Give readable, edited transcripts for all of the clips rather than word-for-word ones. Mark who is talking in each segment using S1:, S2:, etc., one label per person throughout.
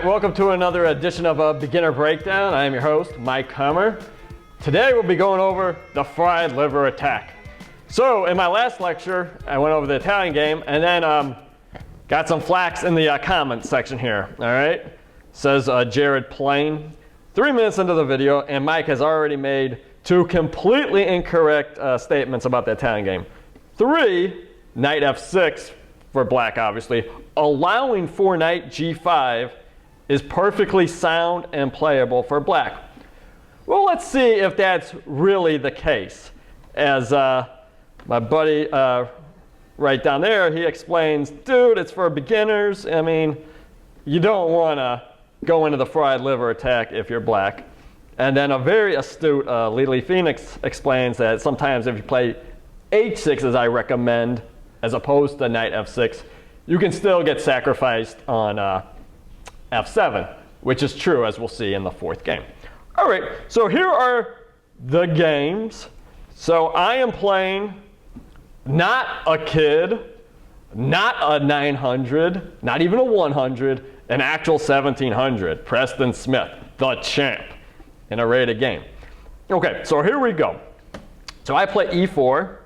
S1: welcome to another edition of a Beginner Breakdown. I am your host, Mike Kummer. Today we'll be going over the fried liver attack. So in my last lecture, I went over the Italian game and then got some flax in the comments section here, all right? Says Jared Plain. 3 minutes into the video and Mike has already made 2 completely incorrect statements about the Italian game. 3, knight f6 for black obviously, allowing for knight g5 is perfectly sound and playable for black. Well, let's see if that's really the case. As my buddy right down there, he explains, dude, it's for beginners. I mean, you don't want to go into the fried liver attack if you're black. And then a very astute Lily Phoenix explains that sometimes if you play h6 as I recommend, as opposed to knight f6, you can still get sacrificed on f7, which is true as we'll see in the 4th game. All right, so here are the games. So I am playing not a kid, not a 900, not even a 100, an actual 1700, Preston Smith, the champ, in a rated game. Okay, so here we go. So I play e4,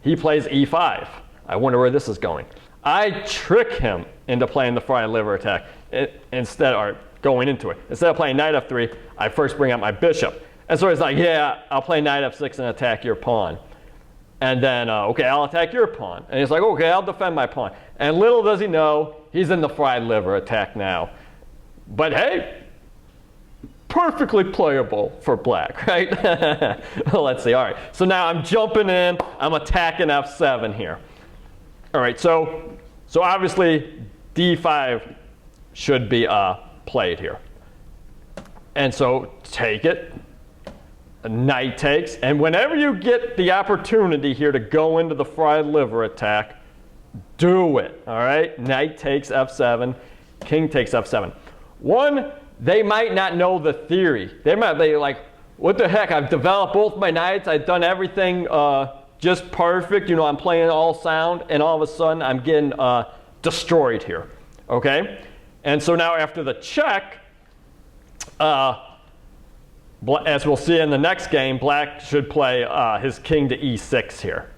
S1: he plays e5. I wonder where this is going. I trick him into playing the fried liver attack instead, or going into it. Instead of playing knight f3, I first bring up my bishop. And so he's like, yeah, I'll play knight f6 and attack your pawn. And then, okay, I'll attack your pawn. And he's like, okay, I'll defend my pawn. And little does he know, he's in the fried liver attack now. But hey, perfectly playable for black, right? Well, let's see, all right. So now I'm jumping in, I'm attacking f7 here. All right, so obviously d5 should be played here. And so take it, knight takes, and whenever you get the opportunity here to go into the fried liver attack, do it, all right? Knight takes f7, king takes f7. One, they might not know the theory. They might be like, what the heck, I've developed both my knights, I've done everything just perfect, you know, I'm playing all sound, and all of a sudden I'm getting destroyed here, okay? And so now after the check, as we'll see in the next game, black should play his king to e6 here.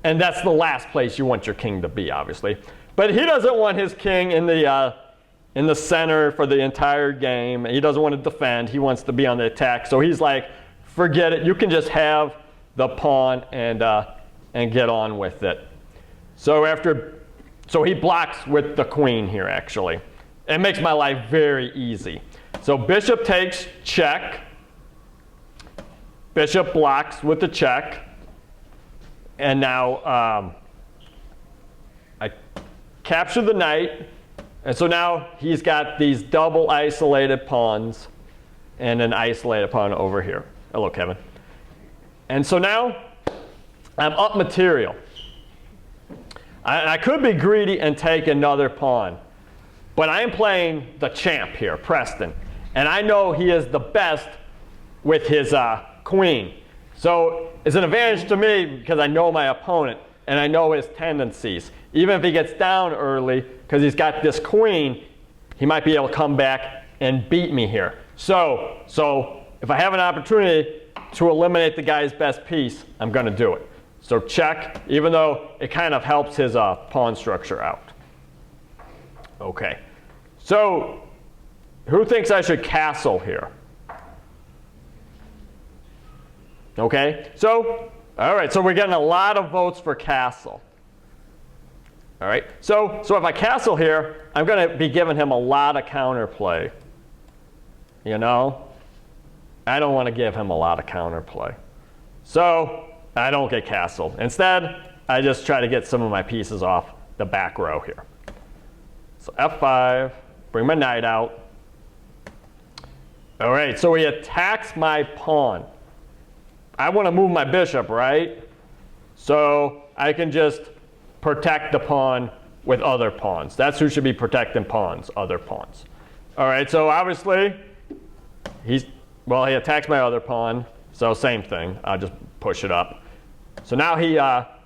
S1: And that's the last place you want your king to be, obviously. But he doesn't want his king in the center for the entire game. He doesn't want to defend. He wants to be on the attack. So he's like, forget it. You can just have the pawn and get on with it. So he blocks with the queen here, actually. It makes my life very easy. So bishop takes, check. Bishop blocks with the check. And now I capture the knight. And so now he's got these double isolated pawns and an isolated pawn over here. Hello, Kevin. And so now I'm up material. I could be greedy and take another pawn, but I'm playing the champ here, Preston. And I know he is the best with his queen. So it's an advantage to me because I know my opponent and I know his tendencies. Even if he gets down early, because he's got this queen, he might be able to come back and beat me here. So if I have an opportunity to eliminate the guy's best piece, I'm going to do it. So check, even though it kind of helps his pawn structure out. Okay, so who thinks I should castle here? Okay, so, all right, so we're getting a lot of votes for castle. All right, so if I castle here, I'm going to be giving him a lot of counterplay. You know? I don't want to give him a lot of counterplay. So I don't get castled. Instead, I just try to get some of my pieces off the back row here. So f5, bring my knight out. All right, so he attacks my pawn. I want to move my bishop, right? So I can just protect the pawn with other pawns. That's who should be protecting pawns, other pawns. All right, so obviously, he attacks my other pawn, so same thing. I'll just push it up. So now he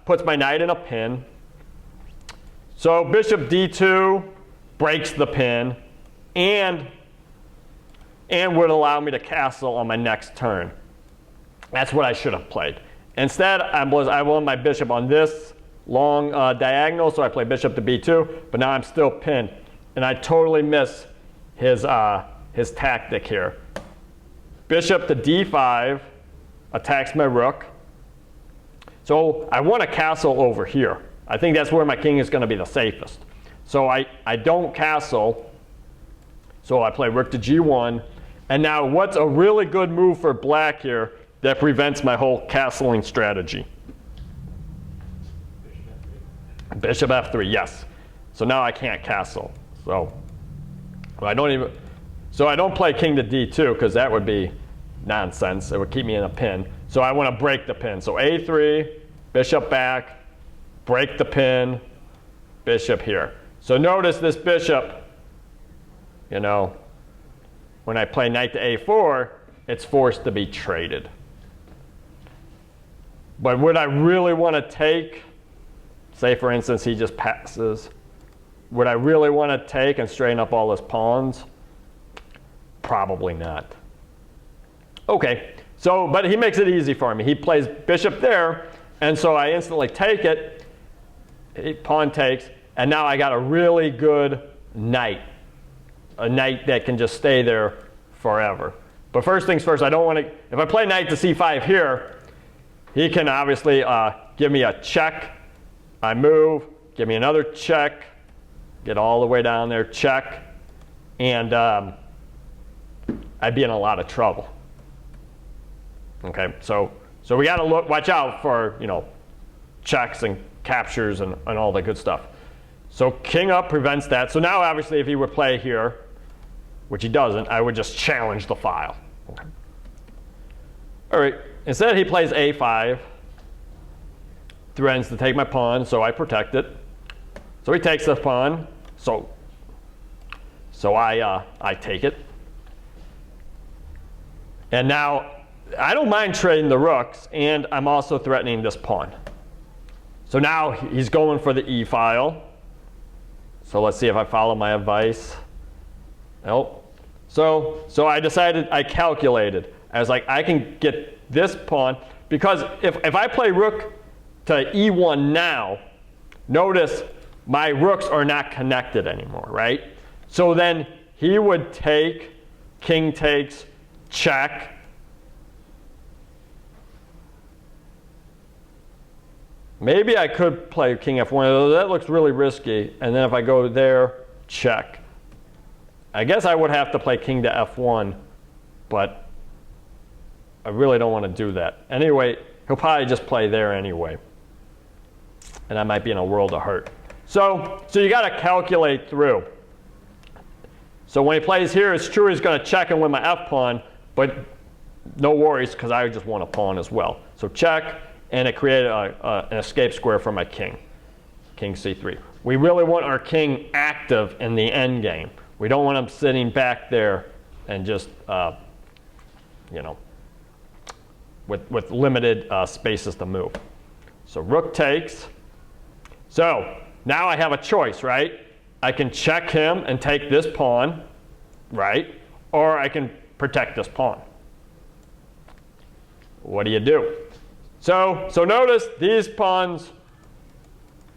S1: puts my knight in a pin. So bishop d2, breaks the pin, and would allow me to castle on my next turn. That's what I should have played. Instead, I want my bishop on this long diagonal, so I play bishop to b2, but now I'm still pinned, and I totally miss his tactic here. Bishop to d5 attacks my rook. So I want a castle over here. I think that's where my king is going to be the safest. So I don't castle, so I play rook to g1. And now what's a really good move for black here that prevents my whole castling strategy? Bishop f3, yes. So now I can't castle. So I don't play king to d2 because that would be nonsense. It would keep me in a pin. So I want to break the pin. So a3, bishop back, break the pin, bishop here. So notice this bishop, you know, when I play knight to a4, it's forced to be traded. But would I really want to take, say for instance he just passes, would I really want to take and straighten up all his pawns? Probably not. Okay, so, but he makes it easy for me. He plays bishop there, and so I instantly take it, pawn takes, and now I got a really good knight. A knight that can just stay there forever. But first things first, I don't want to, if I play knight to c5 here, he can obviously give me a check. I move, give me another check, get all the way down there, check, and I'd be in a lot of trouble. Okay, so we got to watch out for, you know, checks and captures and all the good stuff. So king up prevents that. So now obviously if he would play here, which he doesn't, I would just challenge the file. Okay. All right, instead he plays a5, threatens to take my pawn, so I protect it. So he takes the pawn, so I take it. And now I don't mind trading the rooks, and I'm also threatening this pawn. So now he's going for the e file. So let's see if I follow my advice. Nope. So I decided, I calculated. I was like, I can get this pawn, because if I play rook to e1 now, notice my rooks are not connected anymore, right? So then he would take, king takes, check. Maybe I could play king f1, although that looks really risky. And then if I go there, check. I guess I would have to play king to f1, but I really don't want to do that. Anyway, he'll probably just play there anyway. And I might be in a world of hurt. So you got to calculate through. So when he plays here, it's true he's going to check and win my f pawn, but no worries because I just want a pawn as well. So check, and it created an escape square for my king, king c3. We really want our king active in the end game. We don't want him sitting back there and just, you know, with limited spaces to move. So rook takes. So now I have a choice, right? I can check him and take this pawn, right? Or I can protect this pawn. What do you do? So notice these pawns,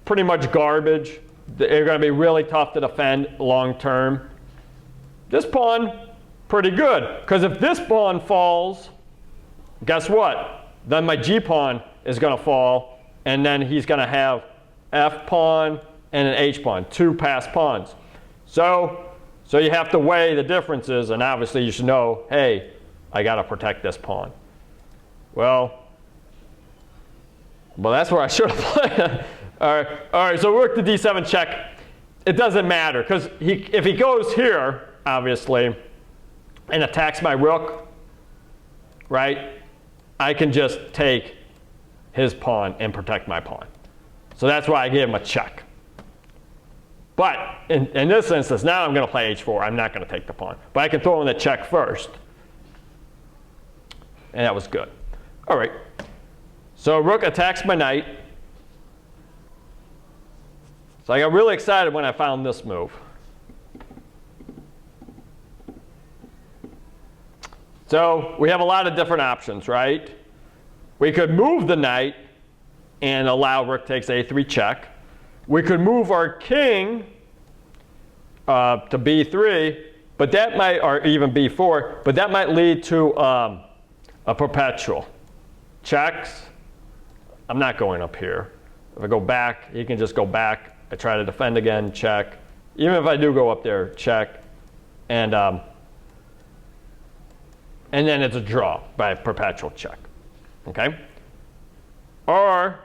S1: pretty much garbage. They're going to be really tough to defend long term. This pawn, pretty good, because if this pawn falls, guess what? Then my g pawn is going to fall, and then he's going to have f pawn and an h pawn, two passed pawns. So you have to weigh the differences, and obviously you should know, hey, I got to protect this pawn. Well, that's where I should have played. All right, so rook to d7 check. It doesn't matter, because if he goes here, obviously, and attacks my rook, right, I can just take his pawn and protect my pawn. So that's why I gave him a check. But in this instance, now I'm going to play h4. I'm not going to take the pawn. But I can throw in the check first. And that was good. All right. So rook attacks my knight. So I got really excited when I found this move. So we have a lot of different options, right? We could move the knight and allow rook takes a3 check. We could move our king to b3, but that might, or even b4, but that might lead to a perpetual. Checks. I'm not going up here. If I go back, he can just go back. I try to defend again, check. Even if I do go up there, check. And then it's a draw by a perpetual check. Okay? Or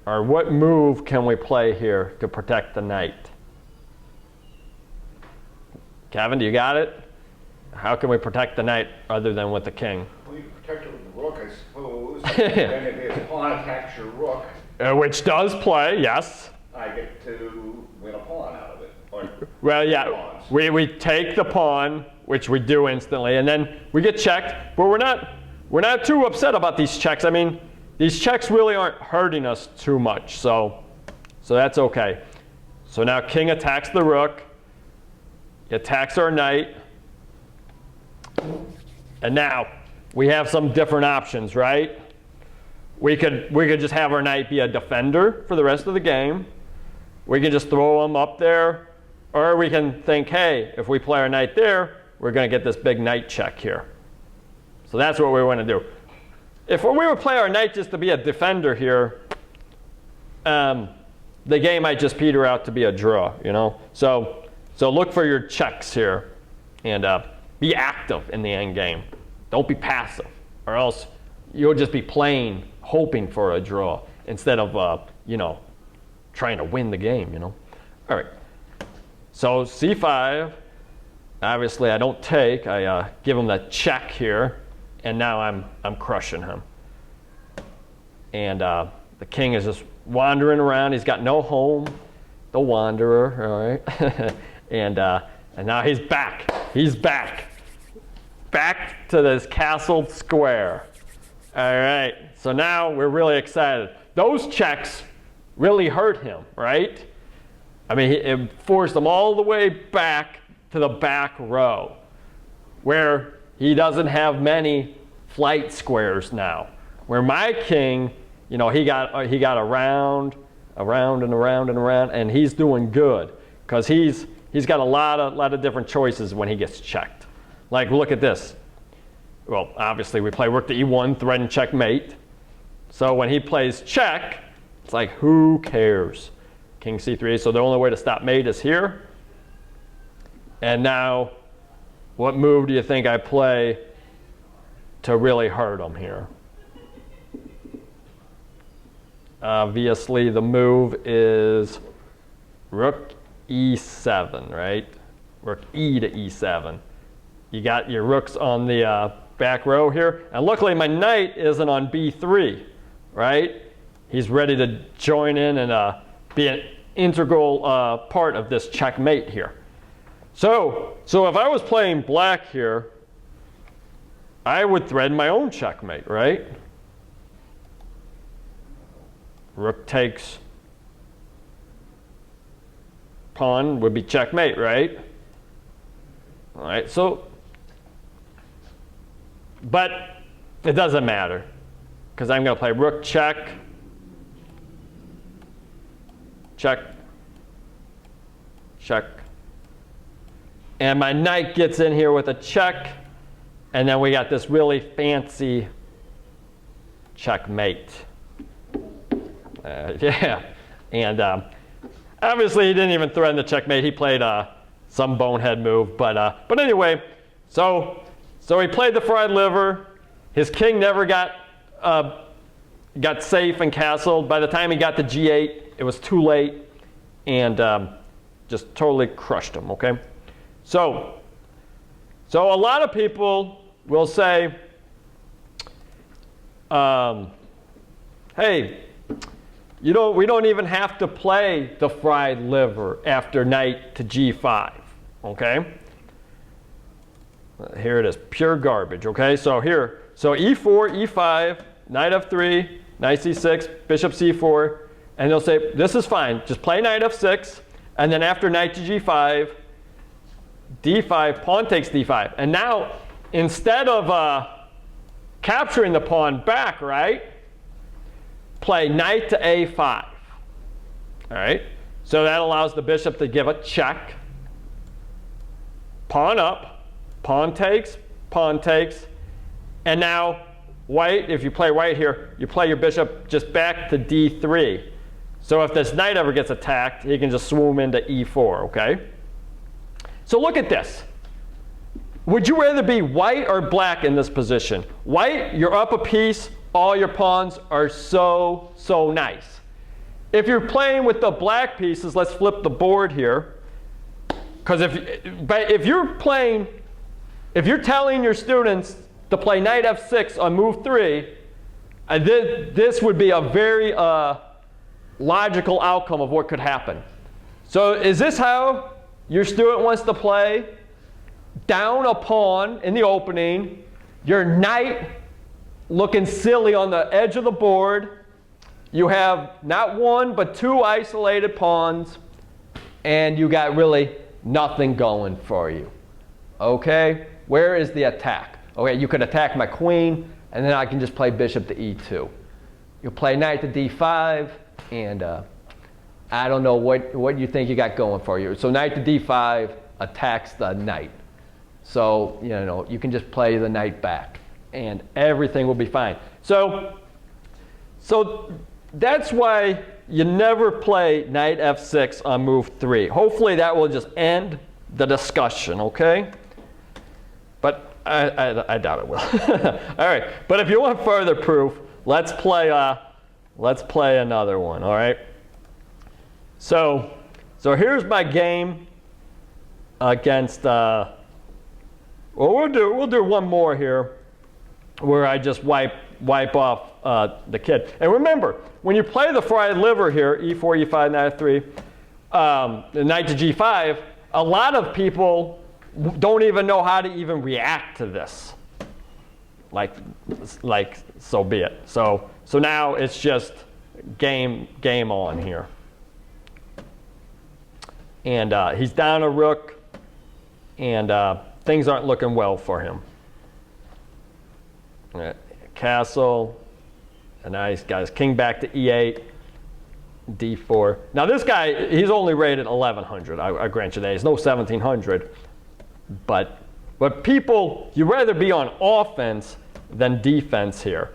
S1: what move can we play here to protect the knight? Kevin, do you got it? How can we protect the knight other than with the king?
S2: Well, you can protect it with the rook, I suppose. Then if his pawn attacks your rook,
S1: which does play, yes.
S2: I get to win a pawn out of it. Or
S1: well, yeah, we take the pawn, which we do instantly, and then we get checked. But we're not too upset about these checks. I mean, these checks really aren't hurting us too much, so that's okay. So now king attacks the rook, he attacks our knight, and now we have some different options, right? We could just have our knight be a defender for the rest of the game. We can just throw him up there, or we can think, hey, if we play our knight there, we're going to get this big knight check here. So that's what we want to do. If we would play our knight just to be a defender here, the game might just peter out to be a draw, you know? So look for your checks here, and be active in the end game. Don't be passive, or else you'll just be playing, hoping for a draw instead of, you know, trying to win the game, you know? All right. So c5, obviously I don't take. I give him the check here, and now I'm crushing him. And the king is just wandering around. He's got no home, the wanderer, all right? and now he's back. He's back. Back to this castled square. All right, so now we're really excited. Those checks really hurt him, right? I mean, it forced him all the way back to the back row, where he doesn't have many flight squares now. Where my king, you know, he got around and around and around, and he's doing good because he's got a lot of different choices when he gets checked. Like, look at this. Well, obviously we play rook to e1, threaten checkmate. So when he plays check, it's like, who cares? King c3, so the only way to stop mate is here. And now, what move do you think I play to really hurt him here? Obviously the move is rook e7, right? Rook e to e7. You got your rooks on the back row here, and luckily my knight isn't on b3, right? He's ready to join in and be an integral part of this checkmate here. So if I was playing black here, I would threaten my own checkmate, right? Rook takes pawn would be checkmate, right? All right, so, but it doesn't matter because I'm going to play rook check, check, check. And my knight gets in here with a check, and then we got this really fancy checkmate. Yeah, and obviously he didn't even threaten the checkmate. He played some bonehead move, but anyway, so he played the fried liver. His king never got safe and castled. By the time he got to g8, it was too late, and just totally crushed him. Okay, so a lot of people will say, hey, we don't even have to play the fried liver after knight to g5, okay? Here it is, pure garbage, okay? So here, so e4, e5, knight f3, knight c6, bishop c4, and they'll say, this is fine, just play knight f6, And then after knight to g5, d5, pawn takes d5. And now, instead of capturing the pawn back, right, play knight to a5. All right, so that allows the bishop to give a check. Pawn up, pawn takes, and now white, if you play white here, you play your bishop just back to d3. So if this knight ever gets attacked, he can just swoon into e4, okay? So look at this. Would you rather be white or black in this position? White, you're up a piece, all your pawns are so nice. If you're playing with the black pieces, let's flip the board here. Because if you're telling your students to play knight f6 on move 3, this would be a very logical outcome of what could happen. So is this how your student wants to play? Down a pawn in the opening, your knight looking silly on the edge of the board. You have not one but two isolated pawns, and you got really nothing going for you. Okay, where is the attack? Okay, you could attack my queen, and then I can just play bishop to e2. You'll play knight to d5, and I don't know what you think you got going for you. So knight to d5 attacks the knight. So, you know, you can just play the knight back, and everything will be fine. So that's why you never play knight f6 on move 3. Hopefully that will just end the discussion, okay? But I doubt it will. All right, but if you want further proof, let's play another one, all right? So here's my game against, well, we'll do one more here where I just wipe off the kid. And remember, when you play the fried liver here, e4, e5, knight f3, knight to g5, a lot of people don't even know how to even react to this. Like so be it. So now it's just game on here. And he's down a rook, and things aren't looking well for him. Castle, and now he's got his king back to e8, d4. Now this guy, he's only rated 1100. I grant you that. He's no 1700. But people, you'd rather be on offense than defense here.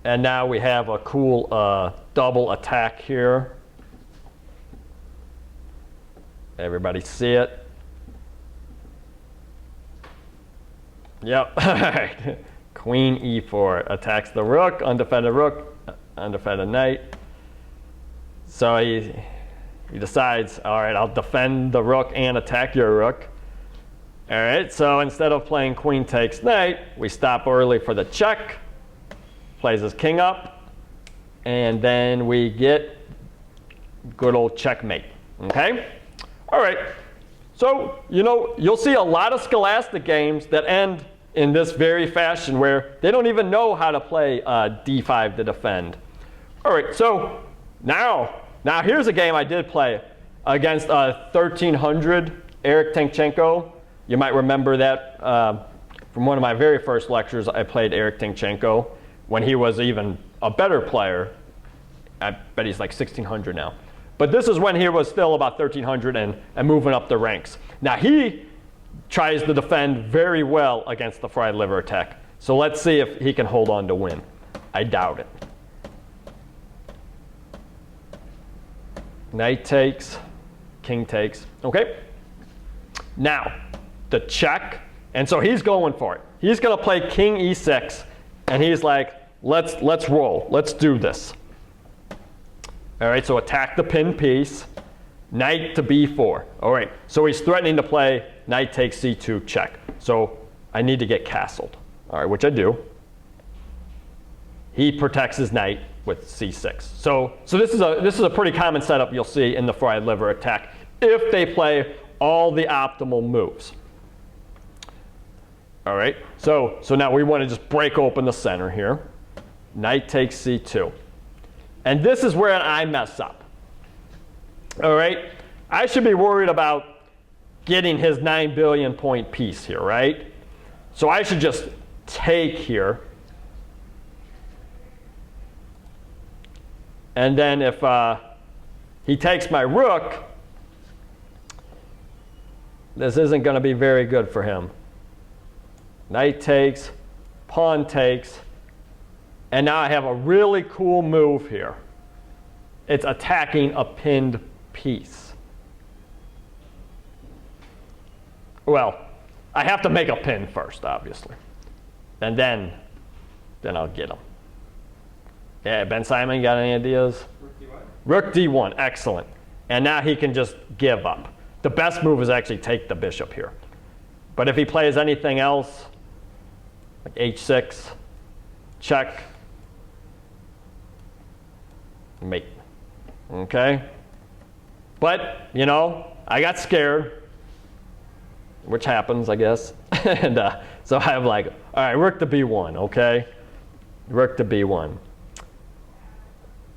S1: And now we have a cool double attack here. Everybody see it? Yep. All right. Queen e4 attacks the rook, undefended knight. So he decides, all right, I'll defend the rook and attack your rook. All right, so instead of playing queen takes knight, we stop early for the check, plays his king up, and then we get good old checkmate, okay? All right, so, you know, you'll see a lot of Scholastic games that end in this very fashion where they don't even know how to play d5 to defend. All right, so now here's a game I did play against 1300 Erik Tkachenko. You might remember that from one of my very first lectures. I played Erik Tkachenko when he was even a better player. I bet he's like 1600 now. But this is when he was still about 1300 and moving up the ranks. Now he tries to defend very well against the fried liver attack. So let's see if he can hold on to win. I doubt it. Knight takes, king takes. Okay. Now, the check. And so he's going for it. He's going to play king e6. And he's like, let's roll. Let's do this. All right, so attack the pinned piece. Knight to b4. All right, so he's threatening to play knight takes c2 check. So I need to get castled. All right, which I do. He protects his knight with c6. So this is a pretty common setup you'll see in the fried liver attack if they play all the optimal moves. All right, so now we want to just break open the center here. Knight takes c2. And this is where I mess up. All right, I should be worried about getting his 9 billion point piece here, right? So I should just take here. And then if he takes my rook, this isn't going to be very good for him. Knight takes, pawn takes, and now I have a really cool move here. It's attacking a pinned piece. Well, I have to make a pin first, obviously. And then I'll get him. Yeah, Ben Simon, got any ideas? Rook D1, excellent. And now he can just give up. The best move is actually take the bishop here. But if he plays anything else, like H6, check, mate. Okay? But, you know, I got scared, which happens, I guess. And so I'm like, all right, rook to B1, okay? Rook to B1.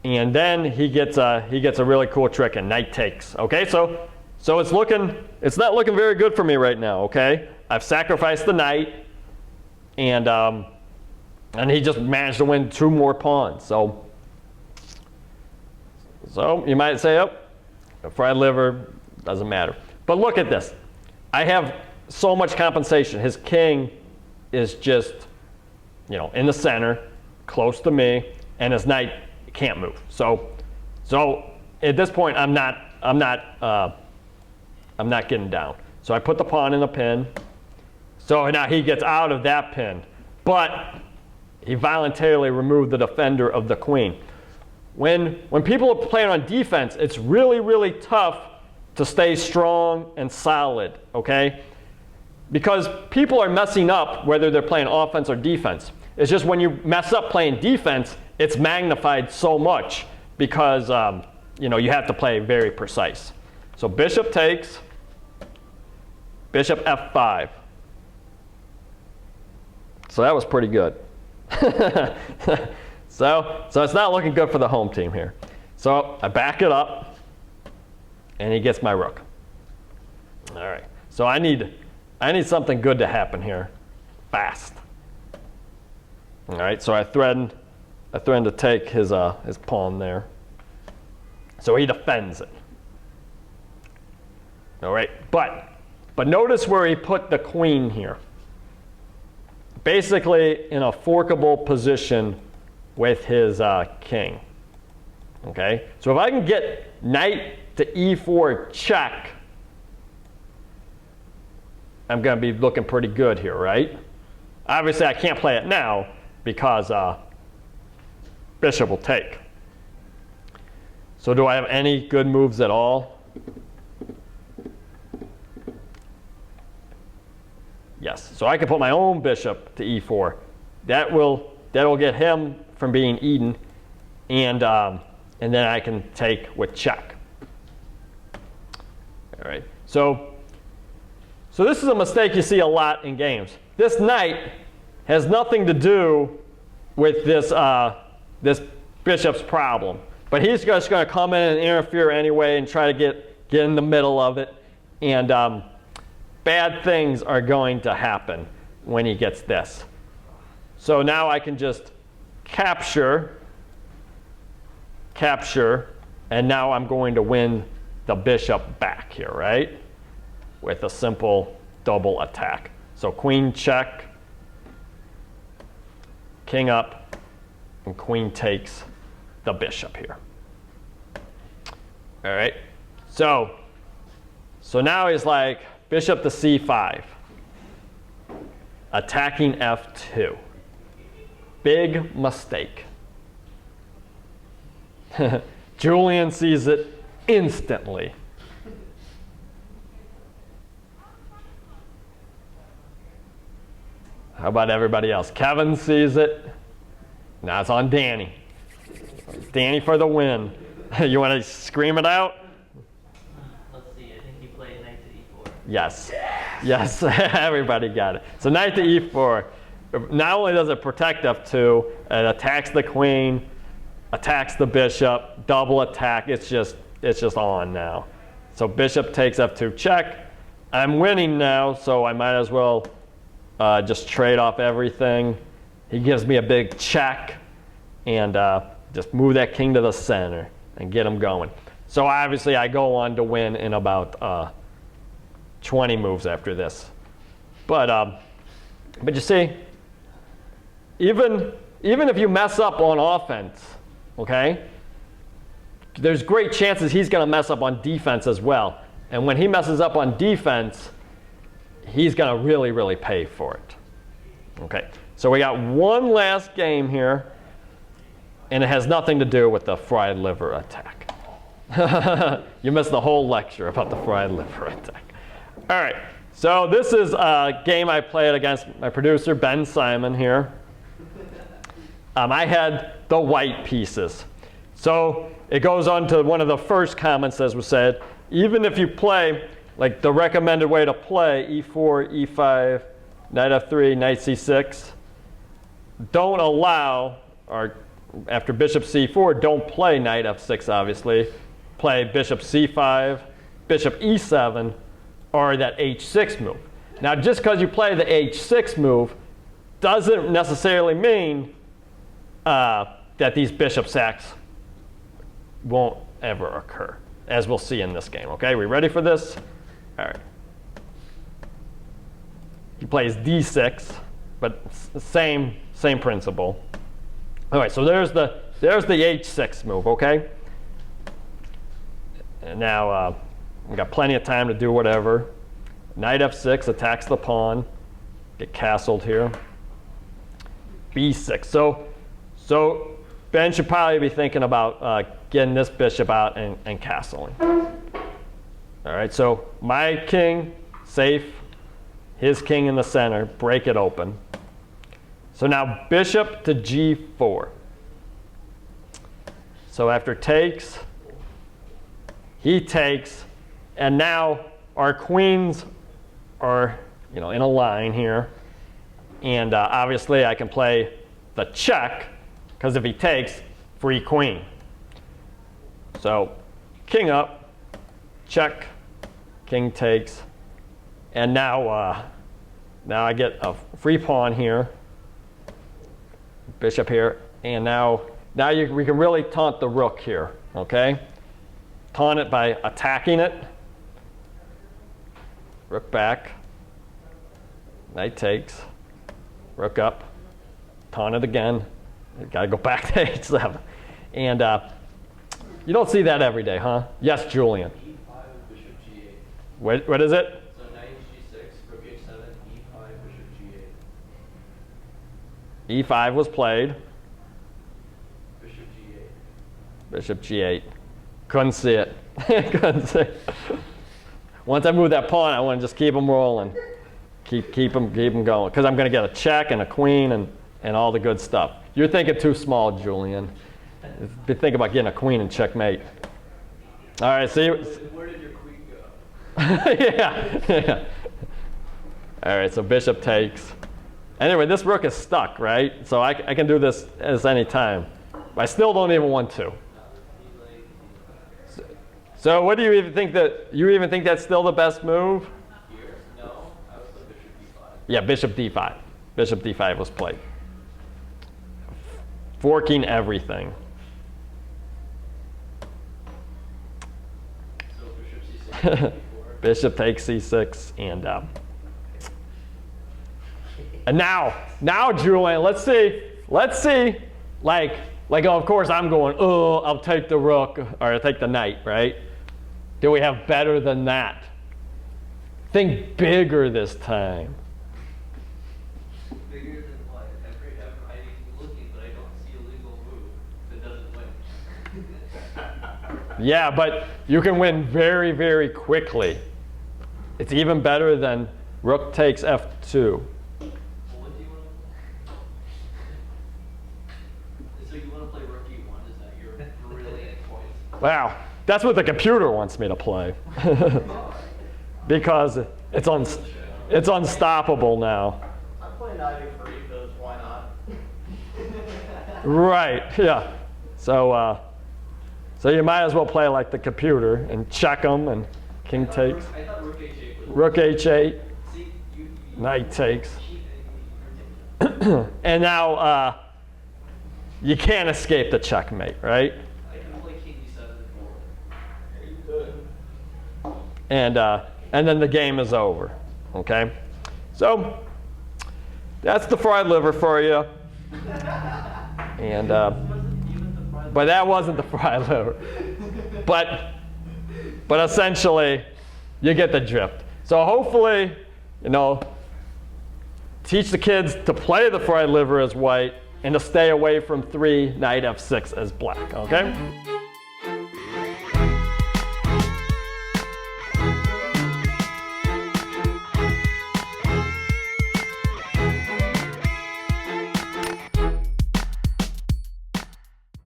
S1: And then he gets a really cool trick, and knight takes. Okay, so it's not looking very good for me right now. Okay, I've sacrificed the knight, and he just managed to win 2 more pawns. So you might say, oh, a fried liver doesn't matter. But look at this. I have so much compensation. His king is just, you know, in the center, close to me, and his knight can't move. So at this point, I'm not getting down. So I put the pawn in the pin. So now he gets out of that pin, but he voluntarily removed the defender of the queen. When people are playing on defense, it's really, really tough to stay strong and solid, okay? Because people are messing up whether they're playing offense or defense. It's just when you mess up playing defense, it's magnified so much because you know, you have to play very precise. So bishop takes, bishop F5. So that was pretty good. So it's not looking good for the home team here. So I back it up, and he gets my rook. All right. So I need something good to happen here, fast. All right. So I threatened to take his pawn there. So he defends it. All right. But notice where he put the queen here. Basically in a forkable position with his king. Okay. So if I can get knight to E4 check, I'm going to be looking pretty good here, right? Obviously, I can't play it now because bishop will take. So do I have any good moves at all? Yes. So I can put my own bishop to E4. That will get him from being eaten, and then I can take with check. All right. So this is a mistake you see a lot in games. This knight has nothing to do with this bishop's problem, but he's just going to come in and interfere anyway and try to get in the middle of it, and bad things are going to happen when he gets this. So now I can just capture, and now I'm going to win the bishop back here, right? With a simple double attack. So queen check, king up, and queen takes the bishop here. All right. So now he's like bishop to C5, attacking F2. Big mistake. Julian sees it instantly. How about everybody else? Kevin sees it. Now it's on Danny. Danny for the win. You want to scream it out?
S3: Let's see. I think you play knight to E4.
S1: Yes. Yes. Everybody got it. So knight to E4. Not only does it protect F2, it attacks the queen, attacks the bishop, double attack. It's just it's just on now. So bishop takes f2 check. I'm winning now, so I might as well just trade off everything. He gives me a big check, and just move that king to the center and get him going. So obviously I go on to win in about 20 moves after this. But you see, even if you mess up on offense, okay, there's great chances he's going to mess up on defense as well. And when he messes up on defense, he's going to really, really pay for it. Okay, so we got one last game here, and it has nothing to do with the fried liver attack. You missed the whole lecture about the fried liver attack. All right, so this is a game I played against my producer, Ben Simon here. I had the white pieces. So it goes on to one of the first comments, as was said, even if you play, like the recommended way to play, e4, e5, knight f3, knight c6, don't allow, or after bishop c4, don't play knight f6, obviously. Play bishop c5, bishop e7, or that h6 move. Now, just because you play the h6 move doesn't necessarily mean that these bishop sacks won't ever occur, as we'll see in this game. Okay, we ready for this? All right. He plays d6, but same principle. All right, so there's the h6 move. Okay. And now we got plenty of time to do whatever. Knight f6 attacks the pawn. Get castled here. b6. So Ben should probably be thinking about getting this bishop out and castling. All right, so my king, safe. His king in the center, break it open. So now bishop to g4. So after takes, he takes, and now our queens are, in a line here. And obviously I can play the check, because if he takes, free queen. So king up, check, king takes, and now I get a free pawn here, bishop here, and now we can really taunt the rook here, okay? Taunt it by attacking it. Rook back, knight takes, rook up, taunt it again. Got to go back to h7. And you don't see that every day, huh? Yes, Julian.
S4: e5, bishop g8.
S1: What is it?
S4: So knight g6, rook h7, e5, bishop g8.
S1: e5 was played.
S4: Bishop g8.
S1: Bishop g8. Couldn't see it. Couldn't see it. Once I move that pawn, I want to just keep them rolling. Keep them going. Because I'm going to get a check and a queen and all the good stuff. You're thinking too small, Julian. Think about getting a queen and checkmate. All right, see.
S4: Where did your queen go?
S1: Yeah. All right, so bishop takes. Anyway, this rook is stuck, right? So I can do this as any time. I still don't even want to. So what do you even think that's still the best move?
S4: Here? No, I was the bishop d5.
S1: Yeah, bishop d5. Bishop d5 was played. Forking everything.
S4: So bishop c6, d4.
S1: Bishop takes c6, and now Julian, let's see, like of course I'm going, oh, I'll take the rook, or I'll take the knight, right? Do we have better than that? Think bigger this time.
S4: Bigger than what? I'm looking, but I don't see a legal move that doesn't win.
S1: Yeah, but you can win very, very quickly. It's even better than rook takes f2.
S4: Well, what do you want to... So you want to play rook e1? Is that your brilliant point?
S1: Wow, that's what the computer wants me to play. Because it's unstoppable now.
S4: I'm playing knight e3 because why not?
S1: Right, yeah. So So you might as well play like the computer and check them and king takes.
S4: I thought rook h8 was.
S1: Rook h8,
S4: See, you
S1: knight takes.
S4: cheat ridiculous.
S1: And now you can't escape the checkmate, right?
S4: I can play king d7
S2: You could.
S1: And then the game is over, okay? So that's the fried liver for you. And but that wasn't the fried liver. But essentially, you get the drift. So hopefully, you know, teach the kids to play the fried liver as white and to stay away from 3 knight f6 as black, okay?